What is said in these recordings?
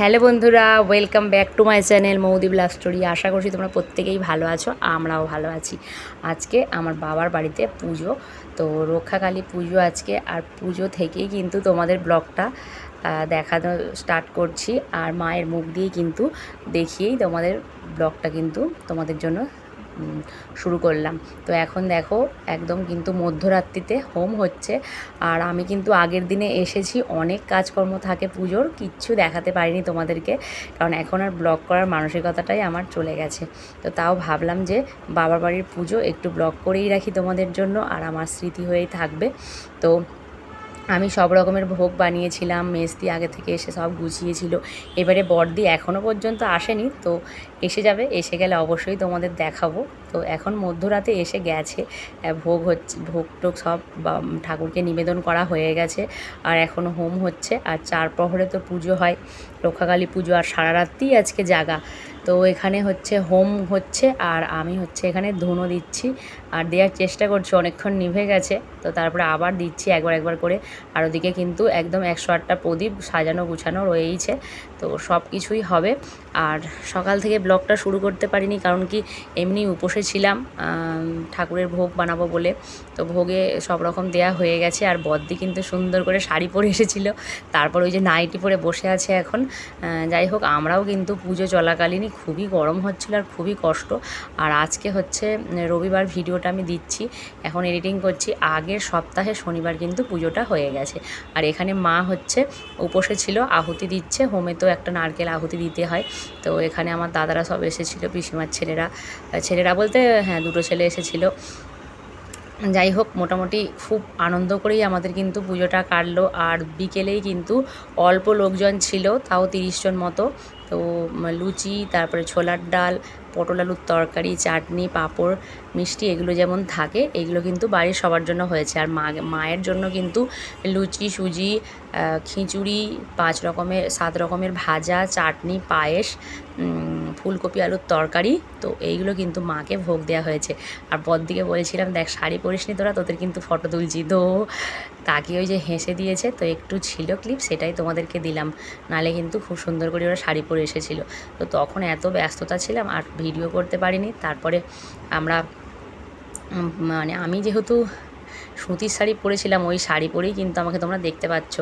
Hello বন্ধুরা, welcome back to my channel Moudi blog story. আশা করছি তোমরা প্রত্যেকেই ভালো আছো, আমরাও ভালো আছি। আজকে আমার বাবার বাড়িতে পুজো, তো রক্ষাকালী পুজো আজকে। আর পুজো থেকেই কিন্তু তোমাদের ব্লগটা দেখানো স্টার্ট করছি, আর মায়ের মুখ দিয়েই কিন্তু দেখিয়েই তোমাদের ব্লগটা কিন্তু তোমাদের জন্য শুরু করলাম। তো এখন দেখো একদম কিন্তু মধ্যরাত্রিতে হোম হচ্ছে, আর আমি কিন্তু আগের দিনে এসেছি, অনেক কাজকর্ম থাকে পুজোর, কিচ্ছু দেখাতে পারিনি তোমাদেরকে, কারণ এখন আর ব্লগ করার মানসিকতাটাই আমার চলে গেছে। তো তাও ভাবলাম যে বাবার বাড়ির পুজো একটু ব্লগ করেই রাখি তোমাদের জন্য, আর আমার স্মৃতি হয়েই থাকবে। তো আমি সব রকমের ভোগ বানিয়েছিলাম, মেজদি আগে থেকে এসে সব গুছিয়েছিল। এবারে বড়দি এখনও পর্যন্ত আসেনি, তো এসে যাবে, এসে গেলে অবশ্যই তোমাদের দেখাবো। তো এখন মধ্যরাতে এসে গেছে, ভোগ হচ্ছে, ভোগ টোগ সব ঠাকুরকে নিবেদন করা হয়ে গেছে, আর এখনও হোম হচ্ছে। আর 4 প্রহরে তো পুজো হয়, রক্ষাকালী পুজো, আর সারা রাত্রিই আজকে জাগা। তো এখানে হচ্ছে হোম হচ্ছে, আর আমি হচ্ছে এখানে ধুনো দিচ্ছি, আর দেওয়ার চেষ্টা করছি, অনেকক্ষণ নিভে গেছে, তো তারপরে আবার দিচ্ছি একবার একবার করে। আর ওদিকে কিন্তু একদম 108টা প্রদীপ সাজানো গুছানো রয়েইছে, তো সব কিছুই হবে। আর সকাল থেকে ব্লগটা শুরু করতে পারিনি, কারণ কি এমনি উপোসে ছিলাম, ঠাকুরের ভোগ বানাবো বলে। তো ভোগে সব রকম দেয়া হয়ে গেছে, আর বদ্দি কিন্তু সুন্দর করে শাড়ি পরে এসেছিল, তারপর ওই যে নাইটি পরে বসে আছে এখন। যাই হোক, আমরাও কিন্তু পুজো চলাকালীনই খুবই গরম হচ্ছিল আর খুবই কষ্ট। আর আজকে হচ্ছে রবিবার, ভিডিওটা আমি দিচ্ছি, এখন এডিটিং করছি, আগের সপ্তাহে শনিবার কিন্তু পুজোটা হয়ে গেছে। আর এখানে মা হচ্ছে উপোসে ছিল, আহুতি দিচ্ছে, হোমে তো একটা নারকেল আহুতি দিতে হয়। তো এখানে আমার দাদারা সব এসেছিলো, পিসিমার ছেলেরা বলতে হ্যাঁ, 2টো ছেলে এসেছিলো। যাই হোক, মোটামুটি খুব আনন্দ করেই আমাদের কিন্তু পুজোটা কাটলো। আর বিকেলেই কিন্তু অল্প লোকজন ছিল, তাও 30 জন মতো। তো লুচি, তারপরে ছোলার ডাল, পটল আলুর তরকারি, চাটনি, পাঁপড়, মিষ্টি, এগুলো যেমন থাকে এগুলো কিন্তু বাড়ির সবার জন্য হয়েছে। আর মায়ের জন্য কিন্তু লুচি, সুজি, খিচুড়ি, 7 রকমের ভাজা, চাটনি, পায়েস, ফুলকপি আলুর তরকারি, তো এইগুলো কিন্তু মাকে ভোগ দেওয়া হয়েছে। আর বড়দিকে বলেছিলাম, দেখ শাড়ি পরিসনি তোরা, তোদের কিন্তু ফটো তুলছি, তো তাকে ওই যে হেসে দিয়েছে। তো একটু ছিল ক্লিপ, সেটাই তোমাদেরকে দিলাম, নাহলে কিন্তু খুব সুন্দর করে ওরা শাড়ি পরে এসেছিলো। তো তখন এত ব্যস্ততা ছিলাম আর ভিডিও করতে পারিনি। তারপরে আমরা মানে আমি যেহেতু সুতির শাড়ি পরেছিলাম, ওই শাড়ি পরেই কিন্তু আমাকে তোমরা দেখতে পাচ্ছ,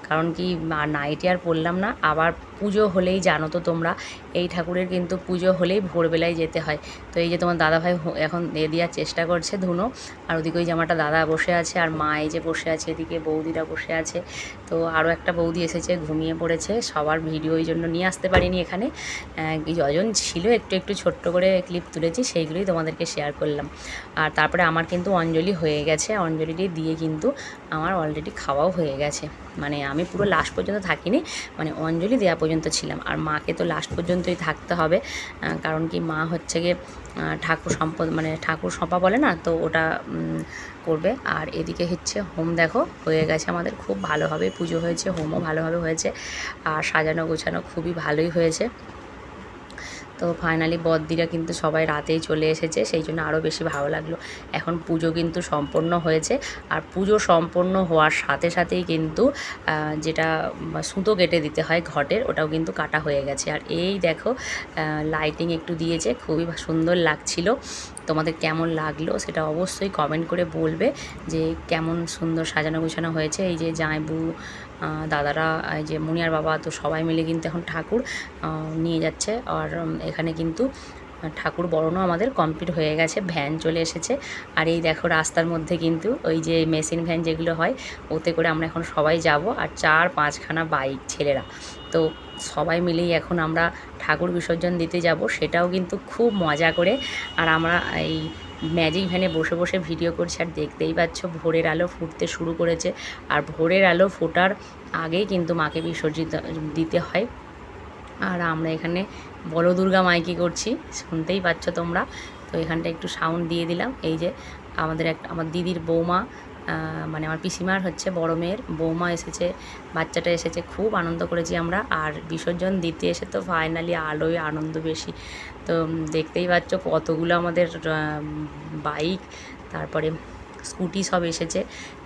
কারণ কি আর নাইটি আর পরলাম না। আবার পুজো হলেই জানো তো তোমরা, এই ঠাকুরের কিন্তু পুজো হলেই ভোরবেলায় যেতে হয়। তো এই যে তোমার দাদাভাই এখন দেওয়ার চেষ্টা করছে ধুনো, আর ওদিকে ওই জামাটা দাদা বসে আছে, আর মা এই যে বসে আছে, এদিকে বৌদিরা বসে আছে। তো আরও একটা বৌদি এসেছে, ঘুমিয়ে পড়েছে, সবার ভিডিও ওই জন্য নিয়ে আসতে পারিনি এখানে। যজন ছিল একটু একটু ছোট্ট করে ক্লিপ তুলেছি, সেইগুলোই তোমাদেরকে শেয়ার করলাম। আর তারপরে আমার কিন্তু অঞ্জলি হয়ে গেছে, অঞ্জলিটি দিয়ে কিন্তু আমার অলরেডি খাওয়াও হয়ে গেছে। মানে আমি পুরো লাস্ট পর্যন্ত থাকিনি, মানে অঞ্জলি দেওয়া পর্যন্ত ছিলাম। আর মাকে তো লাস্ট পর্যন্তই থাকতে হবে, কারণ কি মা হচ্ছে গিয়ে ঠাকুর সঁপা বলে না, তো ওটা করবে। আর এদিকে হচ্ছে হোম, দেখো হয়ে গেছে আমাদের, খুব ভালোভাবে পুজো হয়েছে, হোমও ভালোভাবে হয়েছে, আর সাজানো গোছানো খুবই ভালোই হয়েছে। তো ফাইনালি বড়দিরা কিন্তু সবাই রাতেই চলে এসেছে, সেই জন্য আরও বেশি ভালো লাগলো। এখন পুজো কিন্তু সম্পন্ন হয়েছে, আর পুজো সম্পন্ন হওয়ার সাথে সাথেই কিন্তু যেটা সুতো কেটে দিতে হয় ঘটের, ওটাও কিন্তু কাটা হয়ে গেছে। আর এই দেখো লাইটিং একটু দিয়েছে, খুবই সুন্দর লাগছিল। তোমাদের কেমন লাগলো সেটা অবশ্যই কমেন্ট করে বলবে, যে কেমন সুন্দর সাজানো গোছানো হয়েছে। এই যে জামাইবু, দাদারা, এই যে মুনিয়ার বাবা, তো সবাই মিলে কিন্তু এখন ঠাকুর নিয়ে যাচ্ছে। আর এখানে কিন্তু ঠাকুর বরণও আমাদের কমপ্লিট হয়ে গেছে, ভ্যান চলে এসেছে। আর এই দেখো রাস্তার মধ্যে কিন্তু ওই যে মেশিন ভ্যান যেগুলো হয়, ওতে করে আমরা এখন সবাই যাব, আর 4-5খানা বাইক ছেলেরা। তো সবাই মিলেই এখন আমরা ঠাকুর বিসর্জন দিতে যাব, সেটাও কিন্তু খুব মজা করে। আর আমরা এই ম্যাজিক ভ্যানে বসে বসে ভিডিও করছি, আর দেখতেই পাচ্ছ ভোরের আলো ফুটতে শুরু করেছে। আর ভোরের আলো ফোটার আগেই কিন্তু মাকে বিসর্জিত দিতে হয়। আর আমরা এখানে বড় দুর্গা মাইকি করছি, শুনতেই পাচ্ছ তোমরা। তো এখানটা একটু সাউন্ড দিয়ে দিলাম। এই যে আমার দিদির বৌমা, মানে আমার পিসিমার হচ্ছে বড় মেয়ের বৌমা এসেছে, বাচ্চাটা এসেছে, খুব আনন্দ করেছি আমরা। আর বিসর্জন দিতে এসে তো ফাইনালি আলোয় আনন্দ বেশি। তো দেখতেই পাচ্ছ কতগুলো আমাদের বাইক, তারপরে স্কুটি সব এসেছে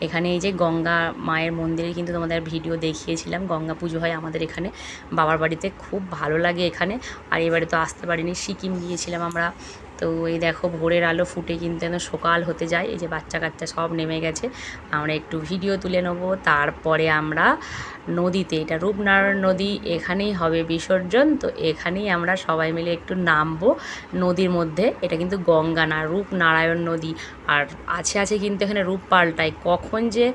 এখানে। এই যে গঙ্গা মায়ের মন্দিরে কিন্তু তোমাদের ভিডিও দেখিয়েছিলাম, গঙ্গা পুজো হয় আমাদের এখানে বাবার বাড়িতে, খুব ভালো লাগে এখানে। আর এবারে তো আসতে পারিনি, সিকিম গিয়েছিলাম আমরা। তো এই দেখো ভোরের আলো ফুটে কিন্তু একদম সকাল হতে যায়। এই যে বাচ্চা কাচ্চা সব নেমে গেছে, আমরা একটু ভিডিও তুলে নেবো। তারপরে আমরা নদীতে, এটা রূপনারায়ণ নদী, এখানেই হবে বিসর্জন। তো এখানেই আমরা সবাই মিলে একটু নামবো নদীর মধ্যে। এটা কিন্তু গঙ্গা না, রূপনারায়ণ নদী। আর আছে কিন্তু এখানে রূপ পাল্টায়, কখন যে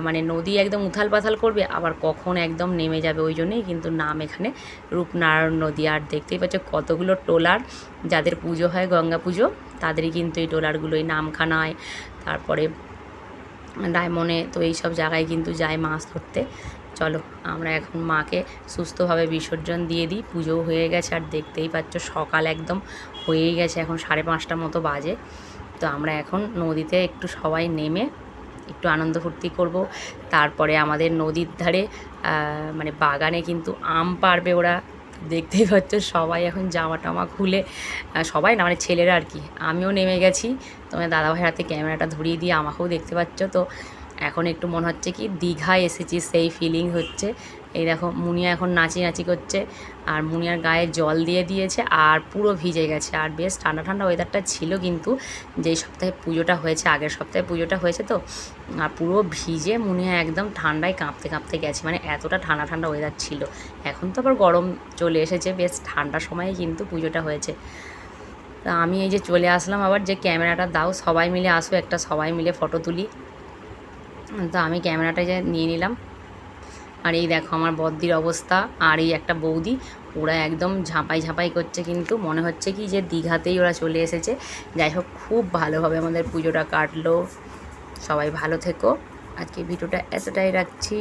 মানে নদী একদম উথাল পাথাল করবে, আবার কখন একদম নেমে যাবে, ওই জন্যই কিন্তু নাম এখানে রূপনারায়ণ নদী। আর দেখতেই পাচ্ছ কতগুলো ট্রলার, যাদের পুজো হয় গঙ্গা পুজো তাদেরই কিন্তু এই ট্রলারগুলোই নামখানায়, তারপরে ডায়মন্ডে, তো এই সব জায়গায় কিন্তু যায় মাছ ধরতে। চলো আমরা এখন মাকে সুস্থভাবে বিসর্জন দিয়ে দিই। পুজোও হয়ে গেছে, আর দেখতেই পাচ্ছ সকাল একদম হয়েই গেছে, এখন 5:30 মতো বাজে। তো আমরা এখন নদীতে একটু সবাই নেমে একটু আনন্দ ফুর্তি করব। তারপরে আমাদের নদীর ধারে মানে বাগানে কিন্তু আম পাড়বে ওরা, দেখতেই পাচ্ছ সবাই এখন জামা টামা খুলে, সবাই না মানে ছেলেরা আর কি, আমিও নেমে গেছি। তোমার দাদাভাইয়ের হাতে ক্যামেরাটা ধরিয়ে দিয়ে আমাকেও দেখতে পাচ্ছ। তো এখন একটু মনে হচ্ছে কি দীঘায় এসেছি সেই ফিলিং হচ্ছে। এই দেখো মুনিয়া এখন নাচি করছে, আর মুনিয়ার গায়ে জল দিয়ে দিয়েছে আর পুরো ভিজে গেছে। আর বেশ ঠান্ডা ঠান্ডা ওয়েদারটা ছিল, কিন্তু যেই সপ্তাহে পুজোটা হয়েছে, আগের সপ্তাহে পুজোটা হয়েছে, তো আর পুরো ভিজে মুনিয়া একদম ঠান্ডায় কাঁপতে গেছে, মানে এতটা ঠান্ডা ঠান্ডা ওয়েদার ছিল। এখন তো আবার গরম চলে এসেছে, বেশ ঠান্ডার সময়ে কিন্তু পুজোটা হয়েছে। তা আমি এই যে চলে আসলাম আবার, যে ক্যামেরাটা দাও, সবাই মিলে আসো একটা, সবাই মিলে ফটো তুলি। তো আমি ক্যামেরাটা যে নিয়ে নিলাম। আর এই দেখো আমার বদ্দির অবস্থা, আর এই একটা বৌদি, ওরা একদম ঝাঁপাই করছে, কিন্তু মনে হচ্ছে কি যে দীঘাতেই ওরা চলে এসেছে। যাই হোক, খুব ভালোভাবে আমাদের পুজোটা কাটলো। সবাই ভালো থেকো, আজকে ভিডিওটা এতটাই রাখছি।